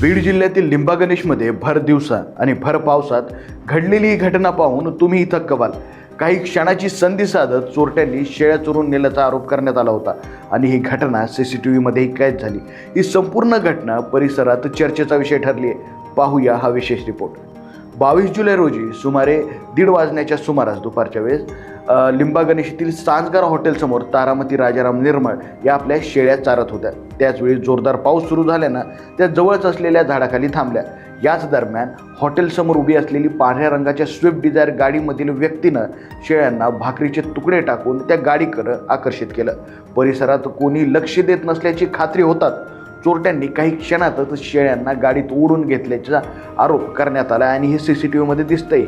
बीड जिल्ह्यातील लिंबागणेशमध्ये भर दिवसा आणि भर पावसात घडलेली ही घटना पाहून तुम्ही थक्क व्हाल। काही क्षणाची संधी साधत चोरट्यांनी शेळ्या चोरून नेल्याचा आरोप करण्यात आला होता आणि ही घटना CCTVमध्येही कैद झाली। ही संपूर्ण घटना परिसरात चर्चेचा विषय ठरली आहे। पाहूया हा विशेष रिपोर्ट। 22 जुलै रोजी सुमारे 1:30 वाजण्याच्या सुमारास दुपारच्या वेळेस लिंबागणेश येथील सांजगार हॉटेलसमोर तारामती राजाराम निर्मळ या आपल्या शेळ्या चारत होत्या। त्याचवेळी जोरदार पाऊस सुरू झाल्यानं त्या जवळच असलेल्या झाडाखाली थांबल्या। याच दरम्यान हॉटेलसमोर उभी असलेली पांढऱ्या रंगाच्या स्विफ्ट डिझायर गाडीमधील व्यक्तीनं शेळ्यांना भाकरीचे तुकडे टाकून त्या गाडीकडे आकर्षित केलं। परिसरात कोणी लक्ष देत नसल्याची खात्री होताच चोरट्यांनी काही क्षणातच शेळ्यांना गाडीत ओढून घेतल्याचा आरोप करण्यात आला आणि हे CCTVमध्ये दिसतंय।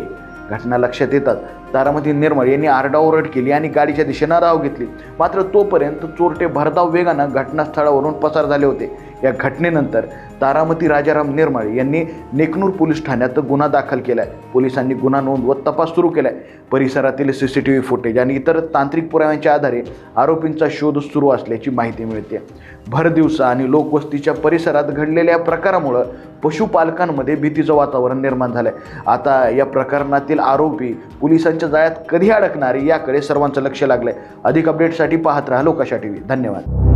घटना लक्षात येतात तारामती निर्मळ यांनी आरडाओरड केली आणि गाडीच्या दिशेने धाव घेतली। मात्र तोपर्यंत चोरटे भरधाव वेगानं घटनास्थळावरून पसार झाले होते। या घटनेनंतर तारामती राजाराम निर्मळ यांनी नेकनूर पोलीस ठाण्यात गुन्हा दाखल केलाय। पोलिसांनी गुन्हा नोंदवत तपास सुरू केलाय। परिसरातील CCTV फुटेज आणि इतर तांत्रिक पुराव्यांच्या आधारे आरोपींचा शोध सुरू असल्याची माहिती मिळते। भर दिवसा आणि लोकवस्तीच्या परिसरात घडलेल्या प्रकारामुळे पशुपालकांमध्ये भीतीचं वातावरण निर्माण झालंय। आता या प्रकरणातील आरोपी पोलिसांच्या जाळ्यात कधी अडकणार याकडे सर्वांचं लक्ष लागलंय। अधिक अपडेटसाठी पाहत राहा लोकाशा TV। धन्यवाद।